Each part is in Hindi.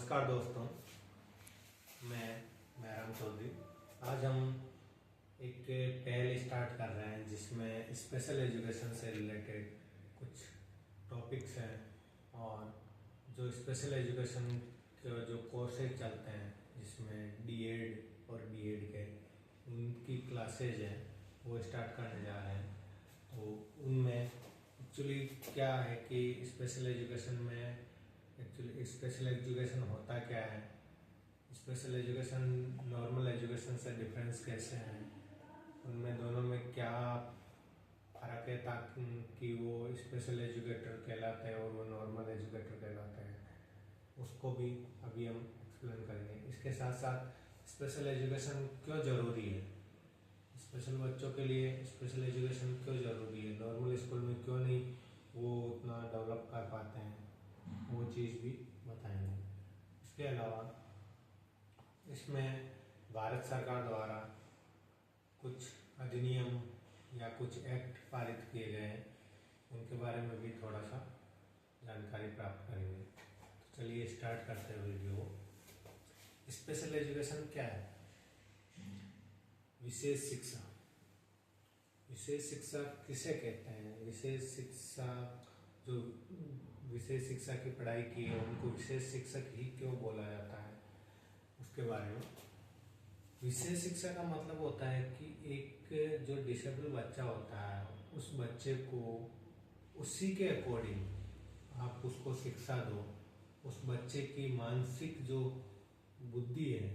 नमस्कार दोस्तों, मैं राम चौधरी। आज हम एक पहल स्टार्ट कर रहे हैं जिसमें स्पेशल एजुकेशन से रिलेटेड कुछ टॉपिक्स हैं और जो स्पेशल एजुकेशन के जो कोर्सेज चलते हैं जिसमें डीएड और बीएड के उनकी क्लासेज हैं वो स्टार्ट करने जा रहे हैं। तो उनमें एक्चुअली क्या है कि स्पेशल एजुकेशन में एक्चुअली स्पेशल एजुकेशन होता क्या है, स्पेशल एजुकेशन नॉर्मल एजुकेशन से डिफरेंस कैसे हैं, उनमें दोनों में क्या फ़र्क है ताकि वो स्पेशल एजुकेटर कहलाते हैं और वो नॉर्मल एजुकेटर कहलाते हैं, उसको भी अभी हम एक्सप्लेन करेंगे। इसके साथ साथ स्पेशल एजुकेशन क्यों ज़रूरी है, स्पेशल बच्चों के लिए स्पेशल एजुकेशन क्यों ज़रूरी है, नॉर्मल स्कूल में क्यों नहीं वो उतना डेवलप कर पाते हैं, वो चीज़ भी बताएंगे। इसके अलावा इसमें भारत सरकार द्वारा कुछ अधिनियम या कुछ एक्ट पारित किए गए हैं, उनके बारे में भी थोड़ा सा जानकारी प्राप्त करेंगे। तो चलिए स्टार्ट करते हैं वीडियो। स्पेशल एजुकेशन क्या है? विशेष शिक्षा। विशेष शिक्षा किसे कहते हैं? विशेष शिक्षा जो विशेष शिक्षा की पढ़ाई की है उनको विशेष शिक्षक ही क्यों बोला जाता है, उसके बारे में। विशेष शिक्षा का मतलब होता है कि एक जो डिसेबल बच्चा होता है उस बच्चे को उसी के अकॉर्डिंग आप उसको शिक्षा दो, उस बच्चे की मानसिक जो बुद्धि है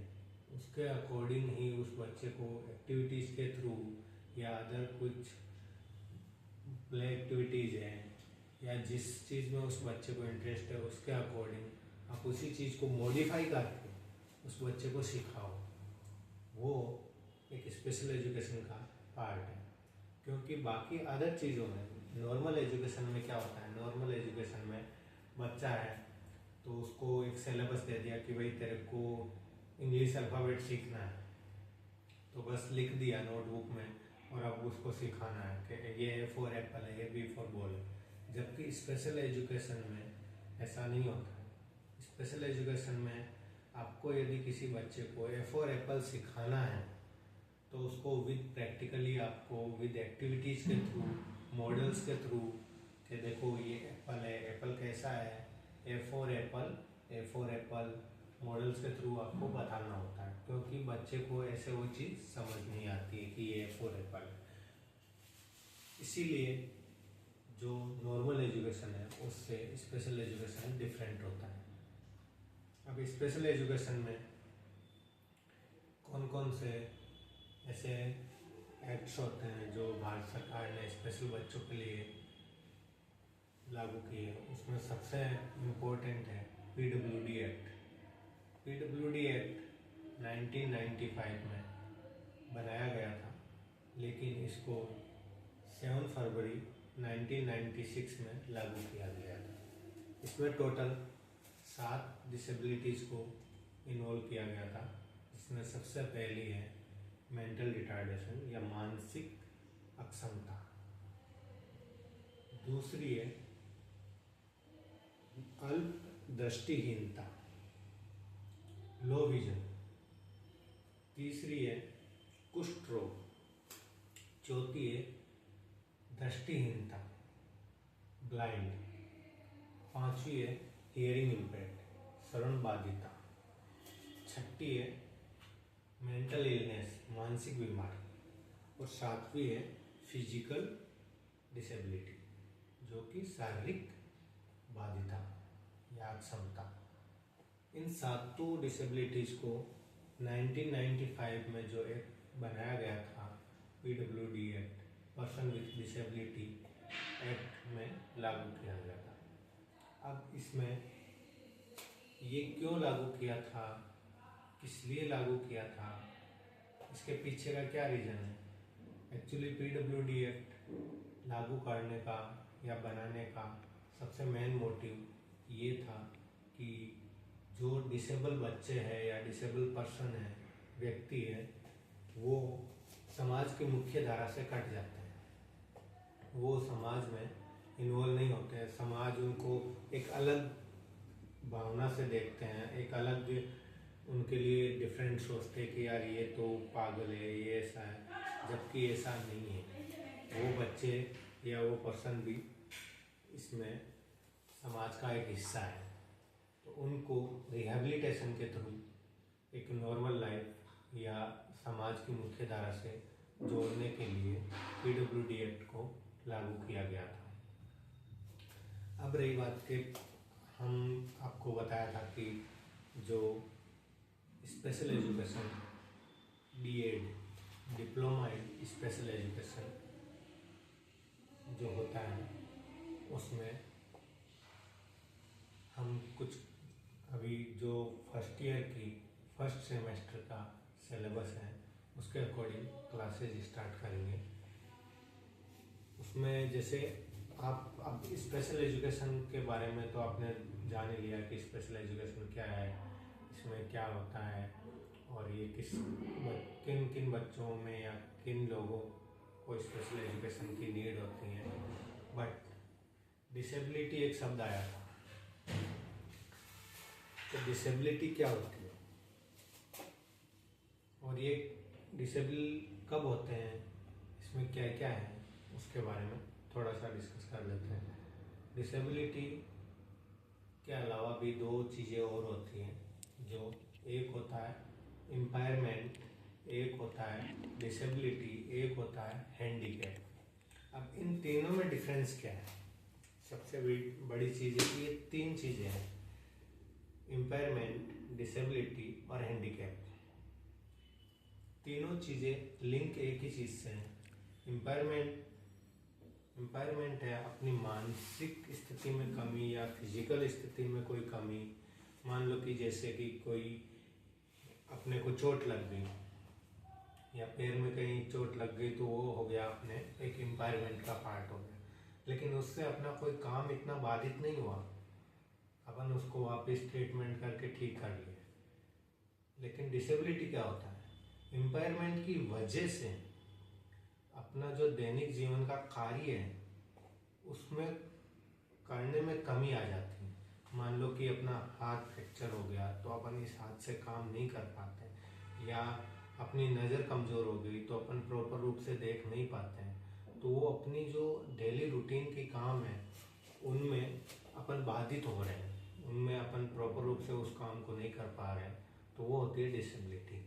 उसके अकॉर्डिंग ही उस बच्चे को एक्टिविटीज़ के थ्रू या अदर कुछ प्ले एक्टिविटीज़ हैं या जिस चीज़ में उस बच्चे को इंटरेस्ट है उसके अकॉर्डिंग आप उसी चीज़ को मॉडिफाई करके उस बच्चे को सिखाओ, वो एक स्पेशल एजुकेशन का पार्ट है। क्योंकि बाकी अदर चीज़ों में नॉर्मल एजुकेशन में क्या होता है, नॉर्मल एजुकेशन में बच्चा है तो उसको एक सिलेबस दे दिया कि भाई तेरे को इंग्लिश अल्फ़ाबेट सीखना है, तो बस लिख दिया नोटबुक में और अब उसको सिखाना है कि ये ए फॉर एप्पल है, ये बी फॉर बॉल है। जबकि स्पेशल एजुकेशन में ऐसा नहीं होता है। स्पेशल एजुकेशन में आपको यदि किसी बच्चे को ए फॉर एप्पल सिखाना है तो उसको विद प्रैक्टिकली आपको विद एक्टिविटीज़ के थ्रू, मॉडल्स के थ्रू कि देखो ये एप्पल है, एप्पल कैसा है, ए फॉर एप्पल मॉडल्स के थ्रू आपको बताना होता है। क्योंकि बच्चे को ऐसे वो चीज़ समझ नहीं आती है कि ये ए फॉर एप्पल है। इसीलिए जो नॉर्मल एजुकेशन है उससे स्पेशल एजुकेशन डिफरेंट होता है। अब स्पेशल एजुकेशन में कौन कौन से ऐसे एक्ट्स होते हैं जो भारत सरकार ने स्पेशल बच्चों के लिए लागू किए, उसमें सबसे इम्पोर्टेंट है पीडब्ल्यूडी एक्ट। पीडब्ल्यूडी एक्ट 1995 में बनाया गया था, लेकिन इसको 7 फरवरी 1996 में लागू किया गया था। इसमें टोटल 7 डिसेबिलिटीज़ को इन्वॉल्व किया गया था, जिसमें सबसे पहली है मेंटल रिटार्डेशन या मानसिक अक्षमता, दूसरी है अल्प दृष्टिहीनता, लो विजन, तीसरी है कुष्ठ रोग, चौथी है दृष्टिहीनता ब्लाइंड, पांचवी है हियरिंग इम्पेयर्ड श्रवण बाधिता, छठी है मेंटल इलनेस मानसिक बीमारी, और सातवीं है फिजिकल डिसेबिलिटी जो कि शारीरिक बाधिता या अक्षमता। इन सातों डिसेबिलिटीज़ को 1995 में जो एक बनाया गया था PWD act, person with disability act में लागू किया गया था। अब इसमें ये क्यों लागू किया था, किस लिए लागू किया था, इसके पीछे का क्या रीज़न है? एक्चुअली पीडब्ल्यूडी एक्ट लागू करने का या बनाने का सबसे मेन मोटिव ये था कि जो डिसेबल बच्चे हैं या डिसेबल पर्सन है, व्यक्ति है, वो समाज की मुख्य धारा से कट जाते हैं, वो समाज में इन्वॉल्व नहीं होते हैं, समाज उनको एक अलग भावना से देखते हैं, एक अलग उनके लिए डिफरेंट सोचते हैं कि यार ये तो पागल है, ये ऐसा है, जबकि ऐसा नहीं है। वो बच्चे या वो पर्सन भी इसमें समाज का एक हिस्सा है। तो उनको रिहैबिलिटेशन के थ्रू एक नॉर्मल लाइफ या समाज की मुख्य धारा से जोड़ने के लिए PWD एक्ट को लागू किया गया था। अब रही बात कि हम आपको बताया था कि जो special education BEd diploma in special education जो होता है उसमें हम कुछ अभी जो फर्स्ट ईयर की फर्स्ट सेमेस्टर का सिलेबस है उसके अकॉर्डिंग क्लासेज स्टार्ट करेंगे। उसमें जैसे आप अब स्पेशल एजुकेशन के बारे में तो आपने जान ही लिया कि स्पेशल एजुकेशन क्या है, इसमें क्या होता है और ये किन किन बच्चों में या किन लोगों को स्पेशल एजुकेशन की नीड होती है। बट डिसेबिलिटी एक शब्द आया था, तो डिसेबिलिटी क्या होती है और ये डिसेबल कब होते हैं, इसमें क्या क्या है, उसके बारे में थोड़ा सा डिस्कस कर लेते हैं। डिसेबिलिटी के अलावा भी दो चीज़ें और होती हैं, जो एक होता है इम्पायरमेंट, एक होता है डिसेबिलिटी, एक होता है हैंडीकैप। अब इन तीनों में डिफरेंस क्या है? सबसे बड़ी चीज़ है कि ये तीन चीज़ें हैं, इम्पायरमेंट, डिसेबिलिटी और हैंडीकैप। तीनों चीज़ें लिंक एक ही चीज़ से हैं। इम्पायरमेंट है अपनी मानसिक स्थिति में कमी या फिजिकल स्थिति में कोई कमी। मान लो कि जैसे कि कोई अपने को चोट लग गई या पैर में कहीं चोट लग गई, तो वो हो गया अपने एक इम्पायरमेंट का पार्ट हो गया, लेकिन उससे अपना कोई काम इतना बाधित नहीं हुआ, अपन उसको वापस ट्रीटमेंट करके ठीक कर लिए। लेकिन डिसेबिलिटी क्या होता है? इम्पायरमेंट की वजह से अपना जो दैनिक जीवन का कार्य है उसमें करने में कमी आ जाती है। मान लो कि अपना हाथ फ्रैक्चर हो गया तो अपन इस हाथ से काम नहीं कर पाते, या अपनी नज़र कमज़ोर हो गई तो अपन प्रॉपर रूप से देख नहीं पाते हैं, तो वो अपनी जो डेली रूटीन के काम है उनमें अपन बाधित हो रहे हैं, उनमें अपन प्रॉपर रूप से उस काम को नहीं कर पा रहे हैं, तो वो होती है डिसेबिलिटी।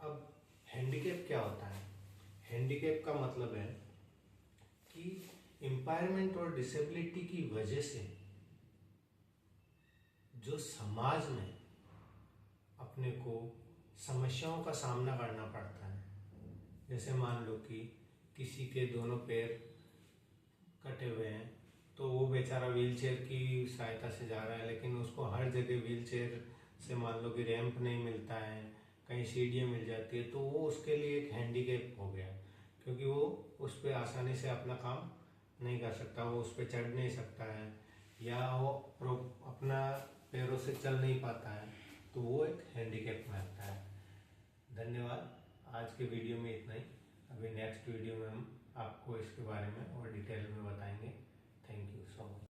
अब हैंडीकैप क्या होता है? हैंडीकैप का मतलब है कि इम्पायरमेंट और डिसेबिलिटी की वजह से जो समाज में अपने को समस्याओं का सामना करना पड़ता है। जैसे मान लो कि किसी के दोनों पैर कटे हुए हैं, तो वो बेचारा व्हीलचेयर की सहायता से जा रहा है, लेकिन उसको हर जगह व्हीलचेयर से मान लो कि रैंप नहीं मिलता है, कहीं सीढ़ियाँ मिल जाती है, तो वो उसके लिए एक हैंडीकैप हो गया, क्योंकि वो उस पर आसानी से अपना काम नहीं कर सकता, वो उस पर चढ़ नहीं सकता है, या वो अपना पैरों से चल नहीं पाता है, तो वो एक हैंडीकैप में आता है। धन्यवाद। आज के वीडियो में इतना ही। अभी नेक्स्ट वीडियो में हम आपको इसके बारे में और डिटेल में बताएंगे। Thank you so much.